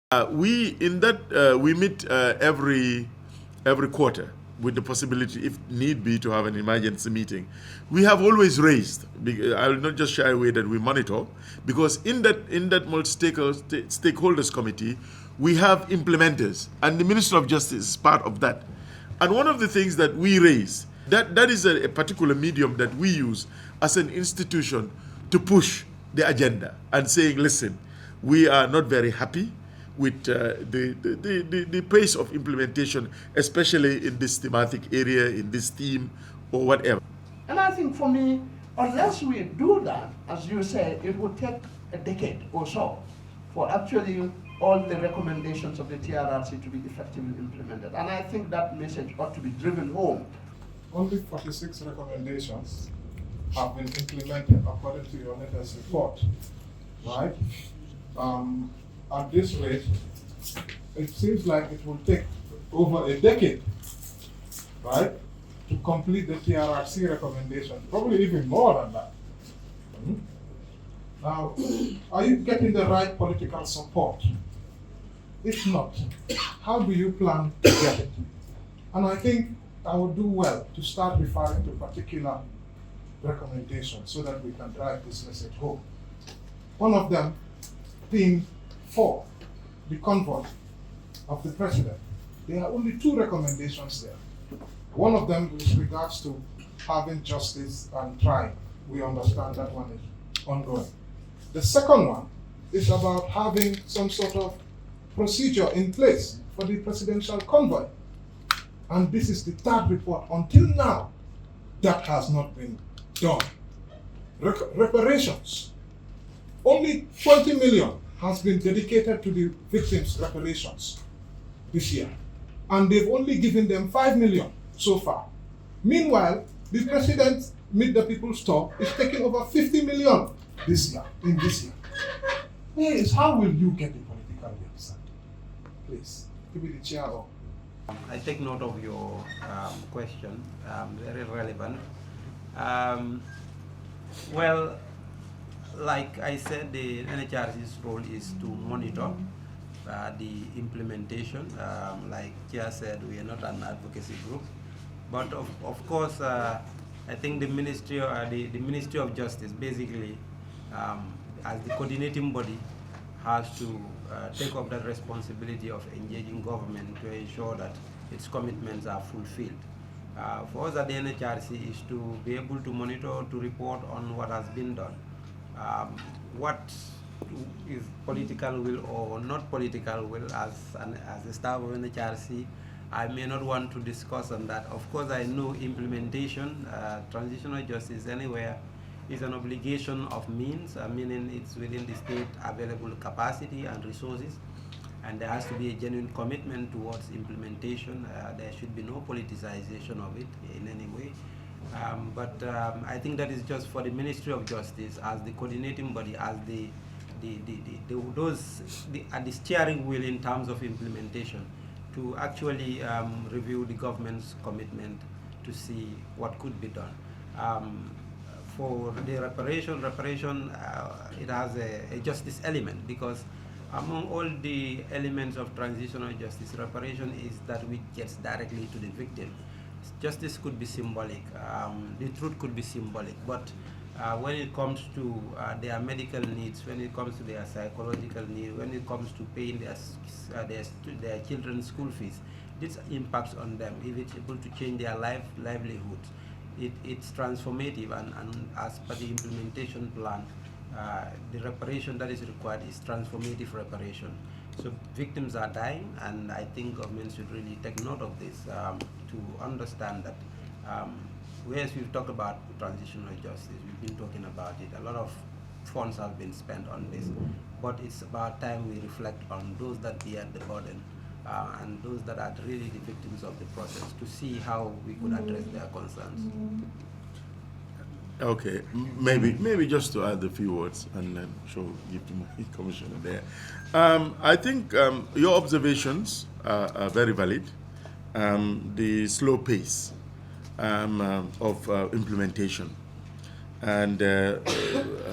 We meet every quarter with the possibility, if need be, to have an emergency meeting. We have always raised. I will not just shy away that we monitor, because in that multi-stakeholders committee, we have implementers, and the Minister of Justice is part of that. And one of the things that we raise, that is a particular medium that we use as an institution to push the agenda and saying, listen, we are not very happy with the pace of implementation, especially in this thematic area, in this theme, or whatever. And I think for me, unless we do that, as you say, it would take a decade or so for actually all the recommendations of the TRRC to be effectively implemented. And I think that message ought to be driven home. Only 46 recommendations have been implemented according to your latest report, right? At this rate, it seems like it will take over a decade, right, to complete the TRRC recommendation, probably even more than that. Now, are you getting the right political support? If not, how do you plan to get it? And I think I would do well to start referring to particular recommendations so that we can drive this message home. One of them being 4, the convoy of the president. There are only 2 recommendations there. One of them with regards to having justice and trial. We understand that one is ongoing. The second one is about having some sort of procedure in place for the presidential convoy. And this is the 3rd report. Until now, that has not been done. Reparations. Only 20 million has been dedicated to the victims' reparations this year. And they've only given them 5 million so far. Meanwhile, the president, Meet the People's Talk, is taking over 50 million this year, in this year. Yes, how will you get the political will? Please, give me the chair. I take note of your question, very relevant. Well, like I said, the NHRC's role is to monitor the implementation. Like Chair said, we are not an advocacy group, but of course, I think the Ministry of Justice basically, as the coordinating body, has to take up that responsibility of engaging government to ensure that its commitments are fulfilled. For us at the NHRC is to be able to monitor, to report on what has been done. What is political will or not political will, as the staff of NHRC, I may not want to discuss on that. Of course, I know implementation, transitional justice anywhere, is an obligation of means, meaning it's within the state available capacity and resources, and there has to be a genuine commitment towards implementation. There should be no politicization of it in any way. But I think that is just for the Ministry of Justice as the coordinating body, as the steering wheel in terms of implementation, to actually review the government's commitment to see what could be done. For the reparation, it has a justice element, because among all the elements of transitional justice, reparation is that which gets directly to the victim. Justice could be symbolic, the truth could be symbolic, but when it comes to their medical needs, when it comes to their psychological needs, when it comes to paying their children's school fees, this impacts on them. If it's able to change their livelihoods, it's transformative, and as per the implementation plan, the reparation that is required is transformative reparation. So victims are dying, and I think government should really take note of this to understand that whereas we've talked about transitional justice, we've been talking about it, a lot of funds have been spent on this, but it's about time we reflect on those that bear the burden and those that are really the victims of the process, to see how we could address their concerns. Okay, maybe just to add a few words and then give to my commissioner there. I think your observations are very valid. The slow pace of implementation, and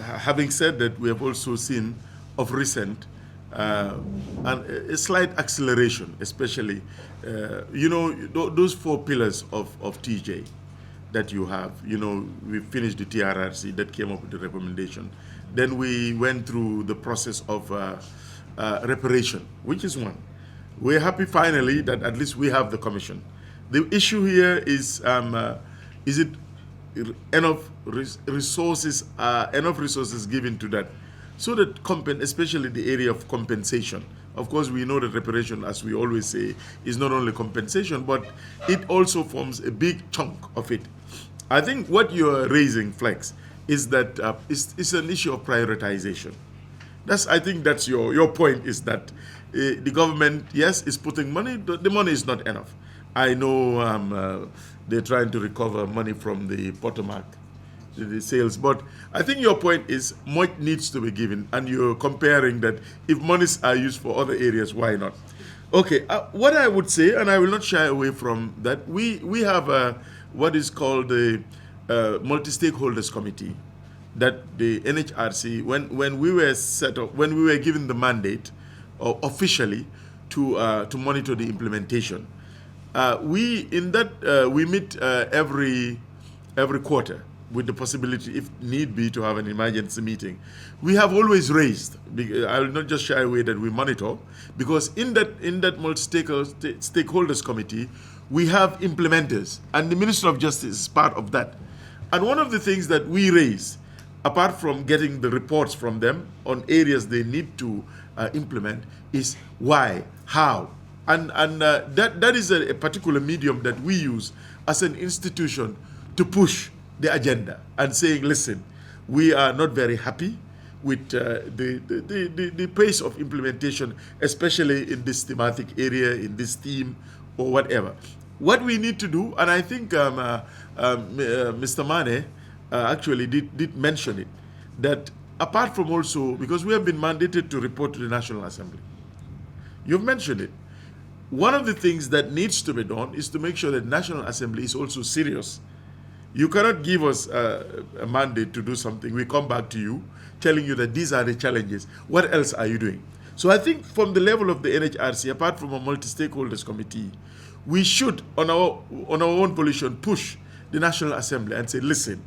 having said that, we have also seen of recent and a slight acceleration, especially, those 4 pillars of TJ that you have. We finished the TRRC that came up with the recommendation. Then we went through the process of reparation, which is one. We're happy finally that at least we have the commission. The issue here is it enough resources given to that, so that especially the area of compensation. Of course, we know that reparation, as we always say, is not only compensation, but it also forms a big chunk of it. I think what you're raising, Flex, is that it's an issue of prioritization. I think that's your point, is that the government, yes, is putting money, but the money is not enough. I know they're trying to recover money from the Potomac, the sales, but I think your point is much needs to be given, and you're comparing that if monies are used for other areas, why not? Okay, what I would say, and I will not shy away from that, we have what is called the multi-stakeholders committee that the NHRC, when we were set up, when we were given the mandate officially to monitor the implementation, we meet every quarter, with the possibility, if need be, to have an emergency meeting. We have always raised, I will not just shy away that we monitor, because in that multi-stakeholders committee, we have implementers, and the Minister of Justice is part of that. And one of the things that we raise, apart from getting the reports from them on areas they need to implement, is why, how, and that is a particular medium that we use as an institution to push the agenda and saying, listen, we are not very happy with the pace of implementation, especially in this thematic area, in this theme, or whatever. What we need to do, and I think Mr. Mane actually did mention it, that apart from also, because we have been mandated to report to the National Assembly, you've mentioned it. One of the things that needs to be done is to make sure that National Assembly is also serious. You cannot give us a mandate to do something. We come back to you telling you that these are the challenges. What else are you doing? So I think from the level of the NHRC, apart from a multi-stakeholders committee, we should, on our own volition, push the National Assembly and say, listen,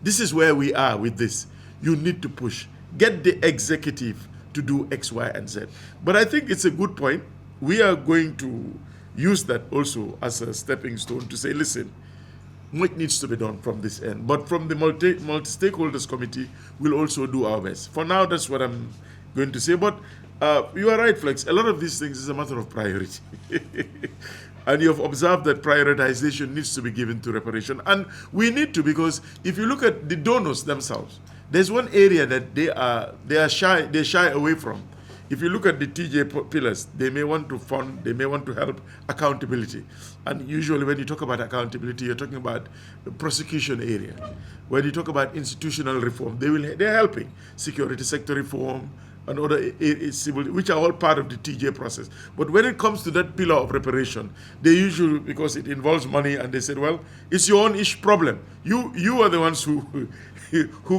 this is where we are with this. You need to push. Get the executive to do X, Y, and Z. But I think it's a good point. We are going to use that also as a stepping stone to say, listen, what needs to be done from this end. But from the multi-stakeholders committee, we'll also do our best. For now, that's what I'm going to say. But you are right, Flex. A lot of these things is a matter of priority. And you have observed that prioritization needs to be given to reparation. And we need to, because if you look at the donors themselves, there's one area that they shy away from. If you look at the TJ pillars, they may want to fund, they may want to help accountability. And usually when you talk about accountability, you're talking about the prosecution area. When you talk about institutional reform, they're helping. Security sector reform and other civil, which are all part of the TJ process. But when it comes to that pillar of reparation, they usually, because it involves money, and they said, well, it's your own problem. You are the ones who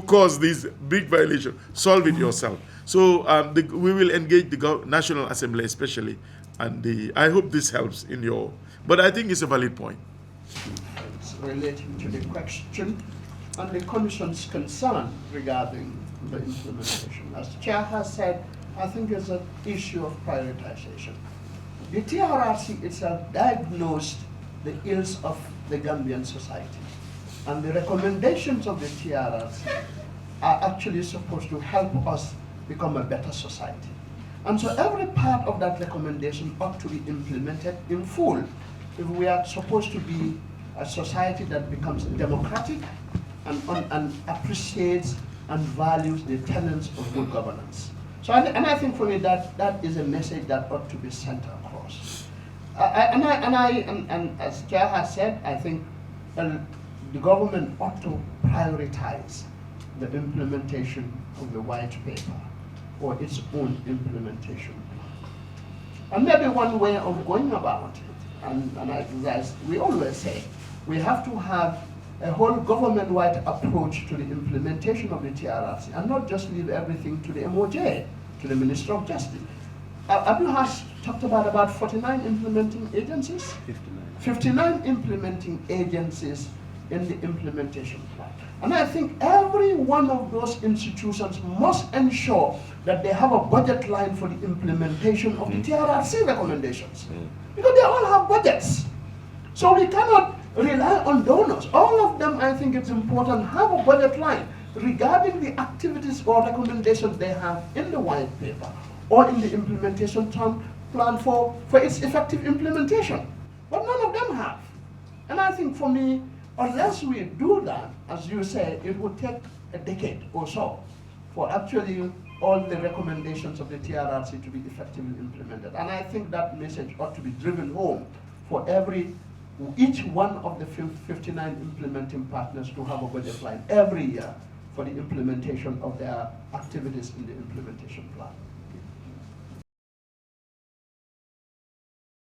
caused these big violations. Solve it yourself. So we will engage the National Assembly especially, and I hope this helps in your, but I think it's a valid point. It's relating to the question and the Commission's concern regarding the implementation. As the Chair has said, I think it's an issue of prioritization. The TRRC itself diagnosed the ills of the Gambian society, and the recommendations of the TRRC are actually supposed to help us become a better society. And so every part of that recommendation ought to be implemented in full if we are supposed to be a society that becomes democratic and appreciates and values the tenets of good governance. So, and I think for me that is a message that ought to be sent across. And as Chair has said, I think the government ought to prioritize the implementation of the white paper or its own implementation plan. And maybe one way of going about it, and as we always say, we have to have a whole government-wide approach to the implementation of the TRRC and not just leave everything to the MOJ, to the Minister of Justice. Abu has talked about 49 implementing agencies? 59 implementing agencies in the implementation plan. And I think every one of those institutions must ensure that they have a budget line for the implementation of the TRRC recommendations. Because they all have budgets. So we cannot rely on donors. All of them, I think it's important, have a budget line regarding the activities or recommendations they have in the white paper or in the implementation plan for its effective implementation. But none of them have. And I think for me, unless we do that, as you say, it would take a decade or so for actually all the recommendations of the TRRC to be effectively implemented. And I think that message ought to be driven home for each one of the 59 implementing partners to have a budget line every year for the implementation of their activities in the implementation plan.